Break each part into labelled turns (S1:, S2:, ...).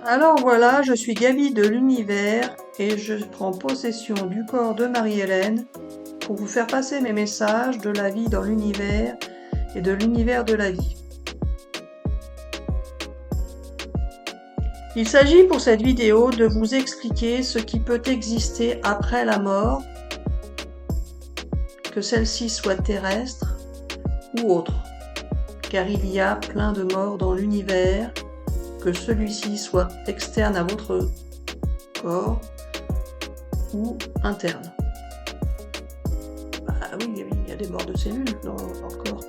S1: Alors voilà, je suis Gaby de l'univers et je prends possession du corps de Marie-Hélène pour vous faire passer mes messages de la vie dans l'univers et de l'univers de la vie. Il s'agit pour cette vidéo de vous expliquer ce qui peut exister après la mort, que celle-ci soit terrestre ou autre, car il y a plein de morts dans l'univers, que celui-ci soit externe à votre corps ou interne. Ah oui, il y a des morts de cellules dans le corps.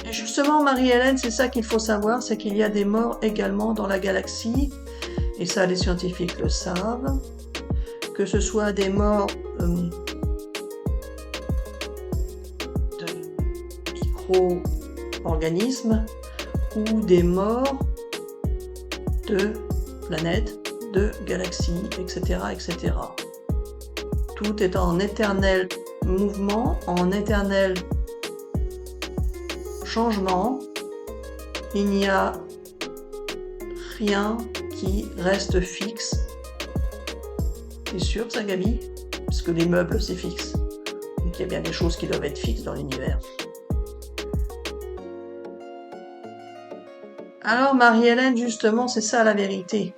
S1: Et justement, Marie-Hélène, c'est ça qu'il faut savoir, c'est qu'il y a des morts également dans la galaxie, et ça les scientifiques le savent, que ce soit des morts de micro-organismes ou des morts de planètes, de galaxies, etc., etc. Tout est en éternel mouvement, en éternel changement. Il n'y a rien qui reste fixe. C'est sûr ça, Gaby? Parce que les meubles, c'est fixe. Donc il y a bien des choses qui doivent être fixes dans l'univers. Alors Marie-Hélène, justement, c'est ça la vérité.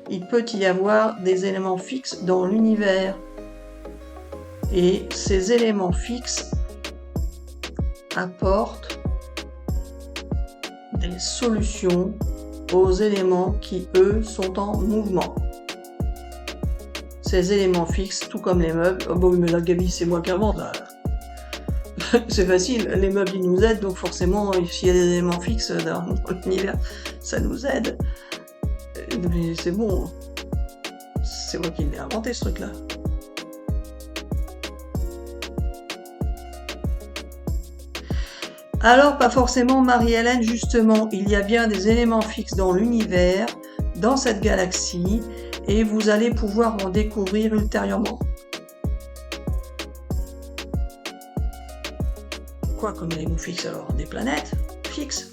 S1: Il peut y avoir des éléments fixes dans l'univers. Et ces éléments fixes apportent des solutions aux éléments qui, eux, sont en mouvement. Ces éléments fixes, tout comme les meubles. Oh bon, mais là, Gaby, c'est moi qui invente, là. C'est facile, les meubles, ils nous aident, donc forcément, s'il y a des éléments fixes dans l'univers, ça nous aide. Mais c'est bon. C'est moi qui l'ai inventé, ce truc-là. Alors, pas forcément, Marie-Hélène, justement, il y a bien des éléments fixes dans l'univers, dans cette galaxie, et vous allez pouvoir en découvrir ultérieurement. Quoi comme éléments fixes alors? Des planètes fixes?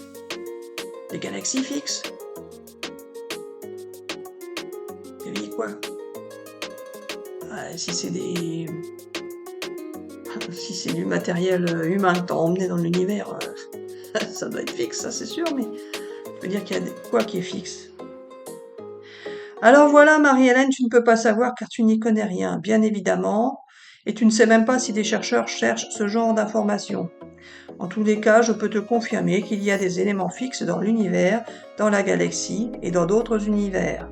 S1: Des galaxies fixes? Et puis quoi? Si c'est des... Si c'est du matériel humain que t'as emmené dans l'univers, ça doit être fixe, ça c'est sûr, mais je veux dire qu'il y a quoi qui est fixe? Alors voilà, Marie-Hélène, tu ne peux pas savoir car tu n'y connais rien, bien évidemment, et tu ne sais même pas si des chercheurs cherchent ce genre d'informations. En tous les cas, je peux te confirmer qu'il y a des éléments fixes dans l'univers, dans la galaxie et dans d'autres univers.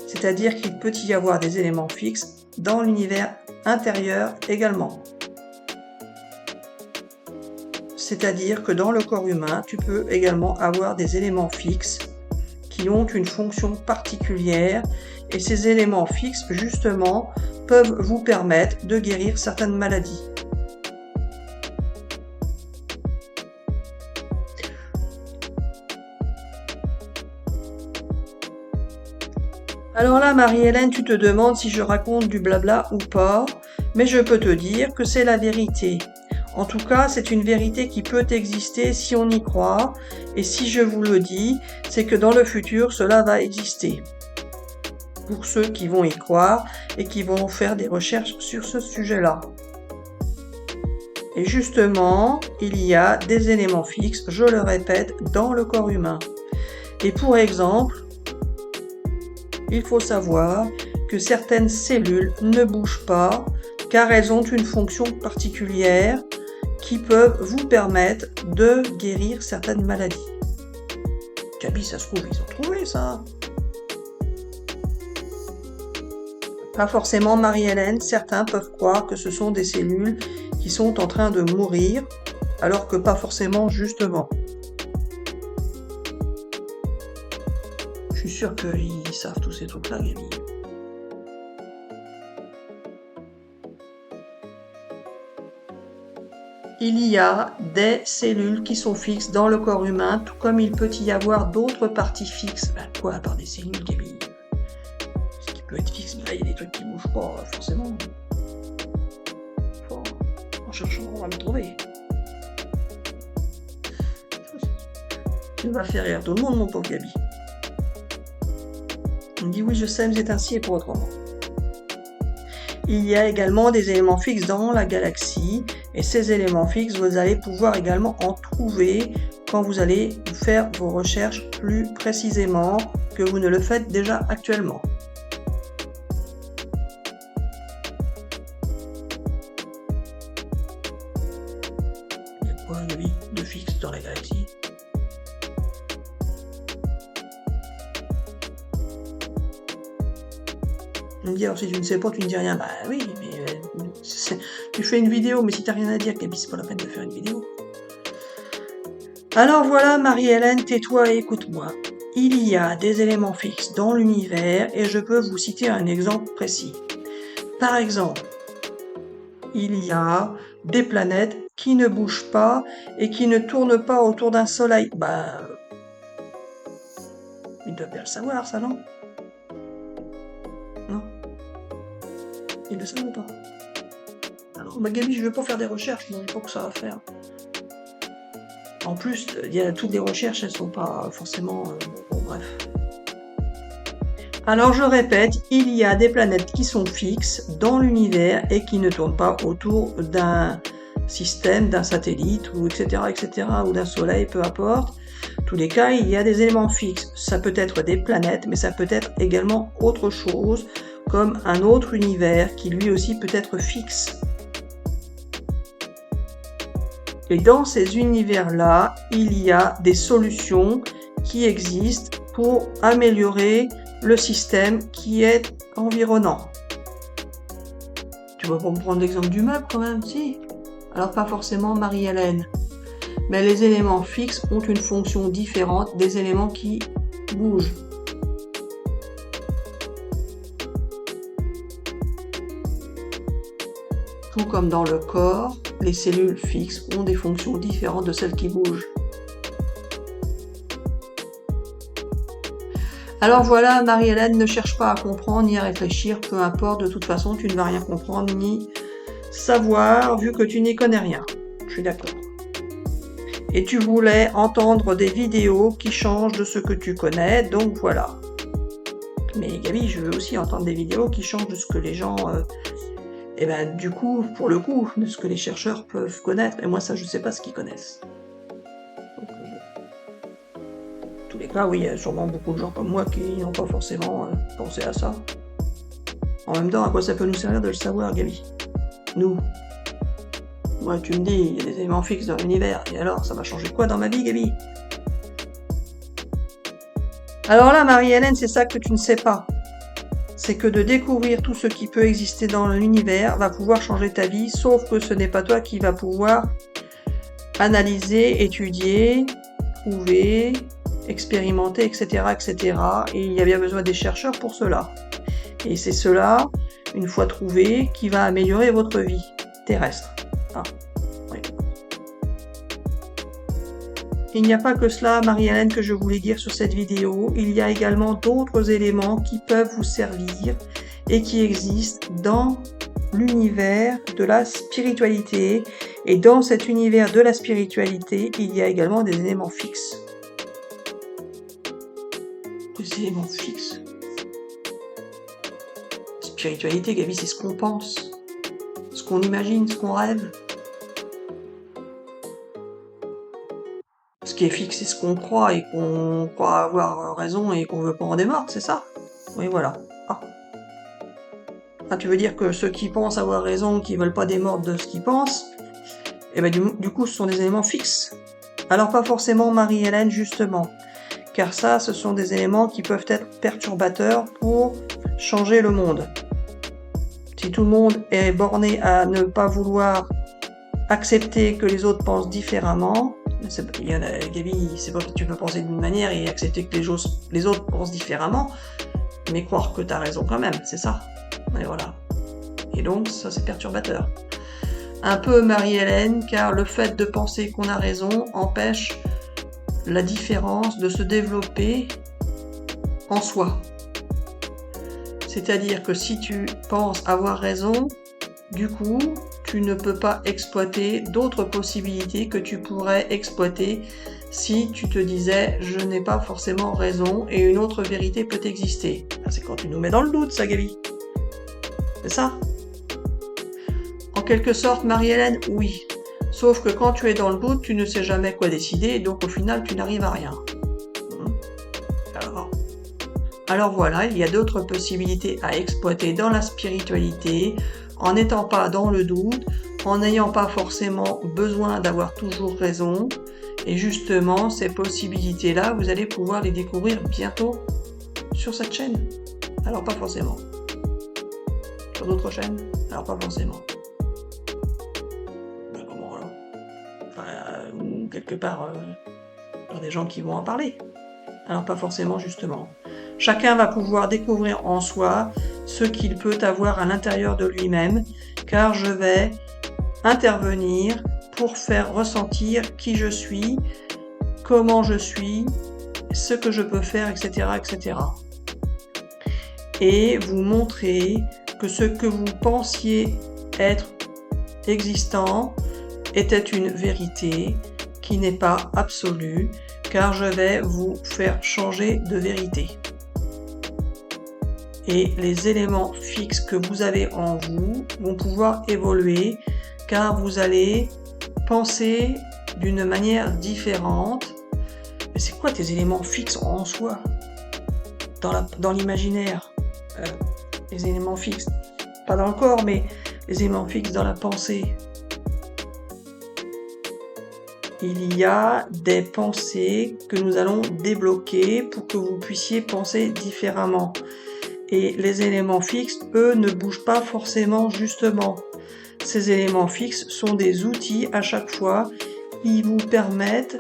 S1: C'est-à-dire qu'il peut y avoir des éléments fixes dans l'univers intérieur également. C'est-à-dire que dans le corps humain, tu peux également avoir des éléments fixes qui ont une fonction particulière et ces éléments fixes, justement, peuvent vous permettre de guérir certaines maladies. Alors là, Marie-Hélène, tu te demandes si je raconte du blabla ou pas, mais je peux te dire que c'est la vérité. En tout cas, c'est une vérité qui peut exister si on y croit, et si je vous le dis, c'est que dans le futur, cela va exister. Pour ceux qui vont y croire et qui vont faire des recherches sur ce sujet-là. Et justement, il y a des éléments fixes, je le répète, dans le corps humain. Et pour exemple, il faut savoir que certaines cellules ne bougent pas car elles ont une fonction particulière qui peuvent vous permettre de guérir certaines maladies. Gaby, ça se trouve, ils ont trouvé ça. Pas forcément, Marie-Hélène, certains peuvent croire que ce sont des cellules qui sont en train de mourir, alors que pas forcément justement. Je suis sûr qu'ils savent tous ces trucs-là, Gaby. Il y a des cellules qui sont fixes dans le corps humain, tout comme il peut y avoir d'autres parties fixes. Ben quoi, à part des cellules, Gaby? Ce qui peut être fixe, mais là, il y a des trucs qui ne bougent pas, forcément. En cherchant, on va me trouver. Tu vas faire rire tout le monde, mon pauvre Gabi. On me dit oui, je sais, mais c'est ainsi et pas autrement. Il y a également des éléments fixes dans la galaxie, et ces éléments fixes, vous allez pouvoir également en trouver quand vous allez faire vos recherches plus précisément que vous ne le faites déjà actuellement. Il y a quoi, Gabi, de fixe dans la galaxie? On me dit, alors si tu ne sais pas, tu ne dis rien. Bah oui, mais tu fais une vidéo, mais si tu n'as rien à dire, Gabi, c'est pas la peine de faire une vidéo. Alors voilà, Marie-Hélène, tais-toi et écoute-moi. Il y a des éléments fixes dans l'univers et je peux vous citer un exemple précis. Par exemple, il y a des planètes qui ne bougent pas et qui ne tournent pas autour d'un soleil. Bah, ils doivent bien le savoir, ça, non? Non? Ils le savent ou pas? Alors, bah Gabi, je veux pas faire des recherches, je n'ai pas que ça à faire. En plus, toutes les recherches, elles sont pas forcément... bon, bref. Alors, je répète, il y a des planètes qui sont fixes dans l'univers et qui ne tournent pas autour d'un système, d'un satellite, ou etc., ou d'un soleil, peu importe. En tous les cas, il y a des éléments fixes. Ça peut être des planètes, mais ça peut être également autre chose, comme un autre univers qui lui aussi peut être fixe. Et dans ces univers-là, il y a des solutions qui existent pour améliorer le système qui est environnant. Tu vas pas me prendre l'exemple du meuble quand même, si? Alors pas forcément Marie-Hélène. Mais les éléments fixes ont une fonction différente des éléments qui bougent. Tout comme dans le corps, les cellules fixes ont des fonctions différentes de celles qui bougent. Alors voilà, Marie-Hélène, ne cherche pas à comprendre ni à réfléchir, peu importe, de toute façon, tu ne vas rien comprendre ni savoir, vu que tu n'y connais rien. Je suis d'accord. Et tu voulais entendre des vidéos qui changent de ce que tu connais, donc voilà. Mais Gabi, je veux aussi entendre des vidéos qui changent de ce que les gens... Et ben du coup, pour le coup, de ce que les chercheurs peuvent connaître, et moi ça je sais pas ce qu'ils connaissent. Donc, en tous les cas, oui, il y a sûrement beaucoup de gens comme moi qui n'ont pas forcément pensé à ça. En même temps, à quoi ça peut nous servir de le savoir, Gabi? Nous. Moi, tu me dis, il y a des éléments fixes dans l'univers, et alors, ça va changer quoi dans ma vie, Gabi? Alors là, Marie-Hélène, c'est ça que tu ne sais pas. C'est que de découvrir tout ce qui peut exister dans l'univers va pouvoir changer ta vie, sauf que ce n'est pas toi qui va pouvoir analyser, étudier, trouver, expérimenter, etc., etc. Et il y a bien besoin des chercheurs pour cela. Et c'est cela, une fois trouvé, qui va améliorer votre vie terrestre. Ah, oui. Il n'y a pas que cela, Marie-Hélène, que je voulais dire sur cette vidéo. Il y a également d'autres éléments qui peuvent vous servir et qui existent dans l'univers de la spiritualité. Et dans cet univers de la spiritualité, il y a également des éléments fixes. Des éléments fixes. Spiritualité, Gabi, c'est ce qu'on pense, ce qu'on imagine, ce qu'on rêve. Ce qui est fixe, c'est ce qu'on croit et qu'on croit avoir raison et qu'on veut pas en démordre, c'est ça? Oui, voilà. Ah, tu veux dire que ceux qui pensent avoir raison, qui veulent pas démordre de ce qu'ils pensent, eh ben du coup, ce sont des éléments fixes. Alors pas forcément Marie-Hélène, justement, car ça, ce sont des éléments qui peuvent être perturbateurs pour changer le monde. Si tout le monde est borné à ne pas vouloir accepter que les autres pensent différemment, Gabi, c'est pas que tu peux penser d'une manière et accepter que les autres pensent différemment, mais croire que tu as raison quand même, c'est ça. Et voilà. Et donc, ça c'est perturbateur. Un peu Marie-Hélène, car le fait de penser qu'on a raison empêche la différence de se développer en soi. C'est-à-dire que si tu penses avoir raison, du coup, tu ne peux pas exploiter d'autres possibilités que tu pourrais exploiter si tu te disais « je n'ai pas forcément raison et une autre vérité peut exister ». C'est quand tu nous mets dans le doute, ça, Gaby. C'est ça? En quelque sorte, Marie-Hélène, oui. Sauf que quand tu es dans le doute, tu ne sais jamais quoi décider et donc au final, tu n'arrives à rien. Alors voilà, il y a d'autres possibilités à exploiter dans la spiritualité, en n'étant pas dans le doute, en n'ayant pas forcément besoin d'avoir toujours raison. Et justement, ces possibilités-là, vous allez pouvoir les découvrir bientôt sur cette chaîne. Alors pas forcément. Sur d'autres chaînes? Alors pas forcément. Ben, comment alors? Enfin, ou quelque part, par des gens qui vont en parler. Alors pas forcément justement. Chacun va pouvoir découvrir en soi ce qu'il peut avoir à l'intérieur de lui-même, car je vais intervenir pour faire ressentir qui je suis, comment je suis, ce que je peux faire, etc., etc. Et vous montrer que ce que vous pensiez être existant était une vérité qui n'est pas absolue, car je vais vous faire changer de vérité. Et les éléments fixes que vous avez en vous vont pouvoir évoluer, car vous allez penser d'une manière différente. Mais c'est quoi tes éléments fixes en soi? Dans l'imaginaire, les éléments fixes, pas dans le corps, mais les éléments fixes dans la pensée. Il y a des pensées que nous allons débloquer pour que vous puissiez penser différemment. Et les éléments fixes, eux, ne bougent pas forcément justement. Ces éléments fixes sont des outils à chaque fois qui vous permettent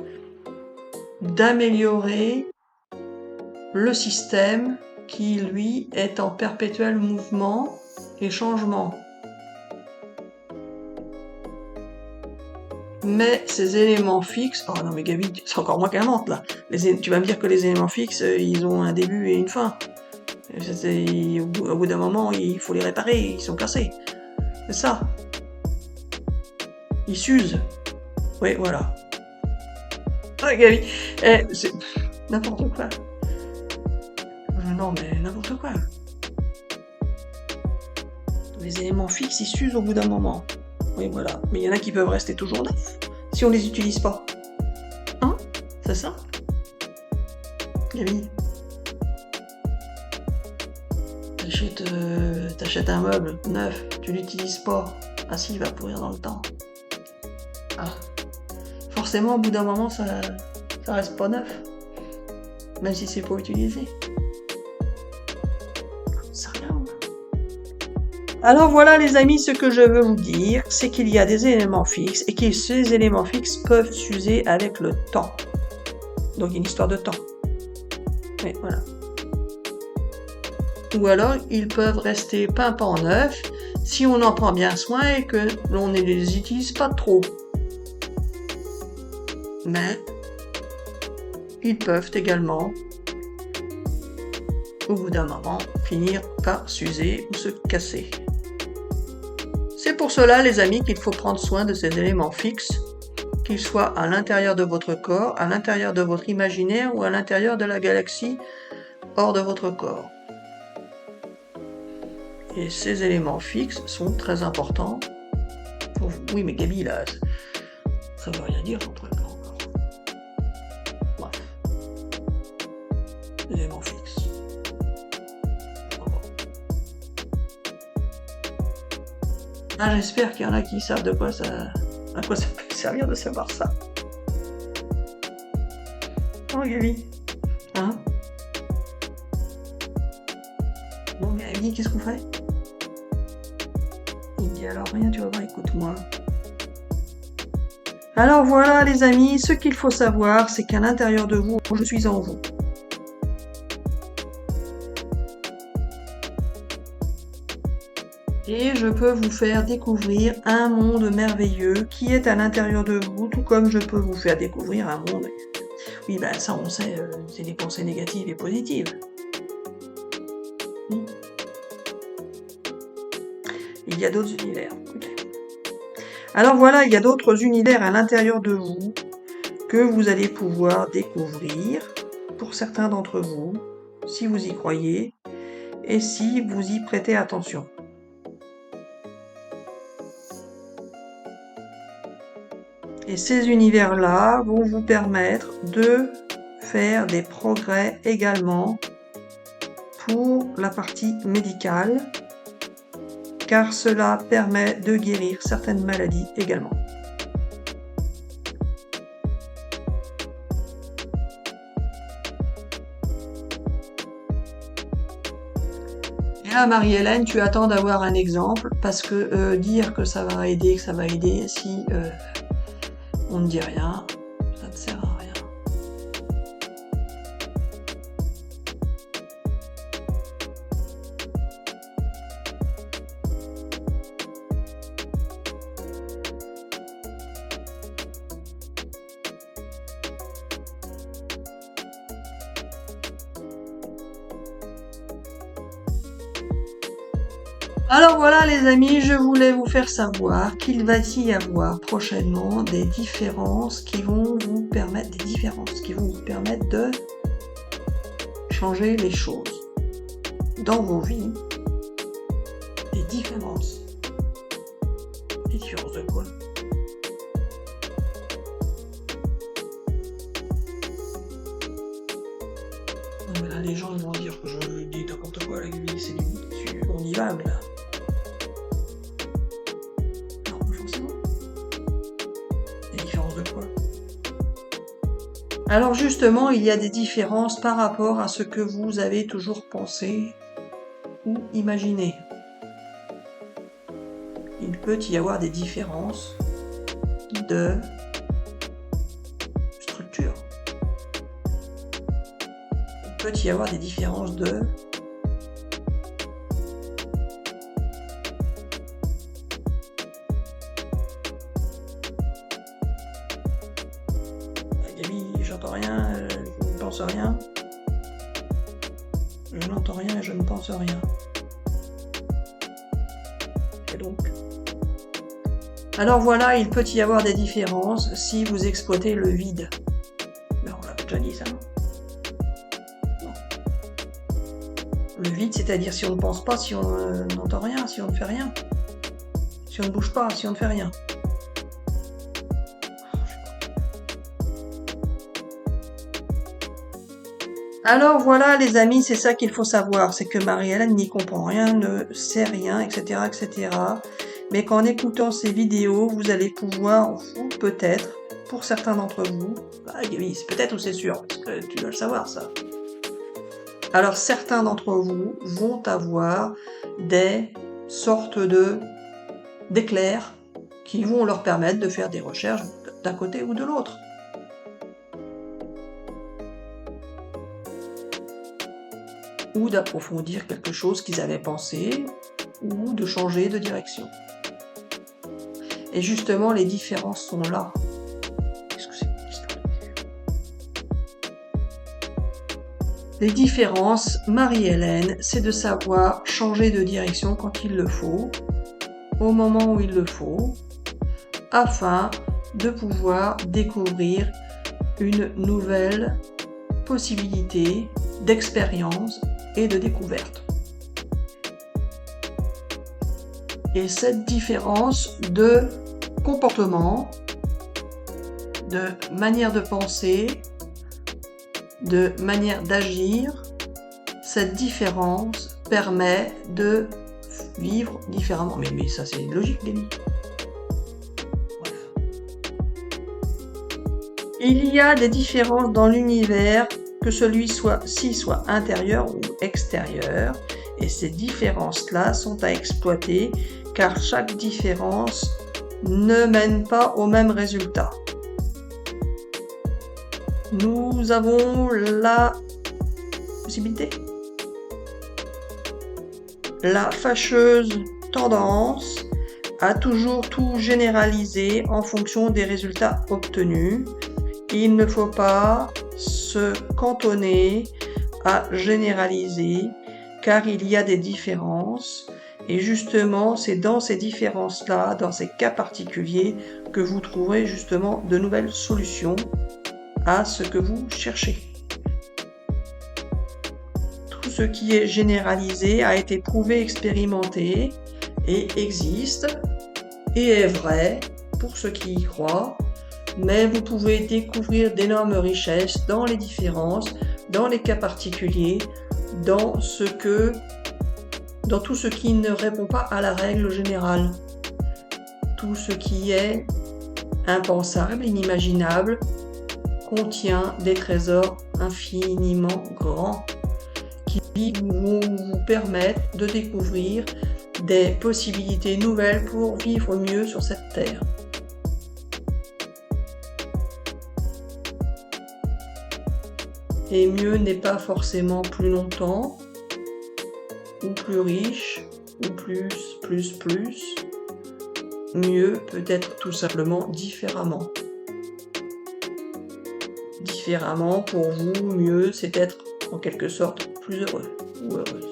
S1: d'améliorer le système qui, lui, est en perpétuel mouvement et changement. Mais ces éléments fixes... Oh non mais Gaby, c'est encore moi qui invente là. Tu vas me dire que les éléments fixes, ils ont un début et une fin. Au bout d'un moment, il faut les réparer, ils sont cassés. C'est ça. Ils s'usent. Oui, voilà. Ah, Gaby, c'est n'importe quoi. Non, mais n'importe quoi. Les éléments fixes, ils s'usent au bout d'un moment. Oui, voilà. Mais il y en a qui peuvent rester toujours neufs, si on les utilise pas. Hein? C'est ça? Gaby. T'achètes un meuble neuf, tu l'utilises pas. Ah si, il va pourrir dans le temps. Ah. Forcément, au bout d'un moment, ça reste pas neuf. Même si c'est pas utilisé. C'est rien. Alors voilà les amis, ce que je veux vous dire, c'est qu'il y a des éléments fixes et que ces éléments fixes peuvent s'user avec le temps. Donc une histoire de temps. Mais voilà. Ou alors ils peuvent rester pimpants neufs si on en prend bien soin et que l'on ne les utilise pas trop. Mais ils peuvent également, au bout d'un moment, finir par s'user ou se casser. C'est pour cela, les amis, qu'il faut prendre soin de ces éléments fixes, qu'ils soient à l'intérieur de votre corps, à l'intérieur de votre imaginaire ou à l'intérieur de la galaxie hors de votre corps. Et ces éléments fixes sont très importants pour vous. Oui, mais Gaby, là, ça veut rien dire ton truc là encore. Bref. Les éléments fixes. Ah, j'espère qu'il y en a qui savent à quoi ça peut servir de savoir ça. Oh, Gaby. Hein? Bon, Gaby, qu'est-ce qu'on fait? Il dit alors rien, tu vas voir, écoute-moi. Alors voilà les amis, ce qu'il faut savoir, c'est qu'à l'intérieur de vous, je suis en vous. Et je peux vous faire découvrir un monde merveilleux qui est à l'intérieur de vous, tout comme je peux vous faire découvrir un monde... Oui, ben ça on sait, c'est des pensées négatives et positives. Oui. Il y a d'autres univers. Alors voilà, il y a d'autres univers à l'intérieur de vous que vous allez pouvoir découvrir pour certains d'entre vous, si vous y croyez et si vous y prêtez attention. Et ces univers-là vont vous permettre de faire des progrès également pour la partie médicale, car cela permet de guérir certaines maladies également. Et là, Marie-Hélène, tu attends d'avoir un exemple, parce que dire que ça va aider, si on ne dit rien, ça ne sert à rien. Alors voilà les amis, je voulais vous faire savoir qu'il va y avoir prochainement des différences qui vont vous permettre, de changer les choses dans vos vies. Des différences. Des différences de quoi? Non mais là les gens vont dire que je dis n'importe quoi, la vie c'est on y va mais là. Alors justement, il y a des différences par rapport à ce que vous avez toujours pensé ou imaginé. Il peut y avoir des différences de structure. Il peut y avoir des différences de j'entends rien, je ne pense rien. Je n'entends rien et je ne pense rien. Et donc. Alors voilà, il peut y avoir des différences si vous exploitez le vide. Mais on l'a déjà dit ça. Non. Le vide, c'est-à-dire si on ne pense pas, si on n'entend rien, si on ne fait rien. Si on ne bouge pas, si on ne fait rien. Alors voilà les amis, c'est ça qu'il faut savoir, c'est que Marie-Hélène n'y comprend rien, ne sait rien, etc., etc. Mais qu'en écoutant ces vidéos, vous allez pouvoir, vous peut-être, pour certains d'entre vous, oui, c'est peut-être ou c'est sûr, parce que tu dois le savoir ça. Alors certains d'entre vous vont avoir des sortes d'éclairs qui vont leur permettre de faire des recherches d'un côté ou de l'autre. Ou d'approfondir quelque chose qu'ils avaient pensé, ou de changer de direction. Et justement, les différences sont là. Qu'est-ce que c'est que l'histoire ? Les différences, Marie-Hélène, c'est de savoir changer de direction quand il le faut, au moment où il le faut, afin de pouvoir découvrir une nouvelle possibilité d'expérience et de découverte. Et cette différence de comportement, de manière de penser, de manière d'agir, cette différence permet de vivre différemment. Mais ça c'est logique, Denis. Bref. Il y a des différences dans l'univers, que celui-ci soit intérieur ou extérieur, et ces différences-là sont à exploiter, car chaque différence ne mène pas au même résultat. Nous avons la possibilité, la fâcheuse tendance à toujours tout généraliser en fonction des résultats obtenus. Il ne faut pas se cantonner à généraliser, car il y a des différences, et justement c'est dans ces différences-là, dans ces cas particuliers, que vous trouverez justement de nouvelles solutions à ce que vous cherchez. Tout ce qui est généralisé a été prouvé, expérimenté et existe et est vrai pour ceux qui y croient, mais vous pouvez découvrir d'énormes richesses dans les différences, dans les cas particuliers, dans tout ce qui ne répond pas à la règle générale. Tout ce qui est impensable, inimaginable, contient des trésors infiniment grands qui vont vous permettre de découvrir des possibilités nouvelles pour vivre mieux sur cette terre. Et mieux n'est pas forcément plus longtemps, ou plus riche, ou plus. Mieux peut être tout simplement différemment. Différemment, pour vous, mieux, c'est être en quelque sorte plus heureux ou heureuse.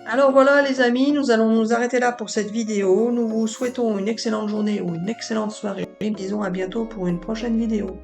S1: Alors voilà les amis, nous allons nous arrêter là pour cette vidéo. Nous vous souhaitons une excellente journée ou une excellente soirée. Disons à bientôt pour une prochaine vidéo.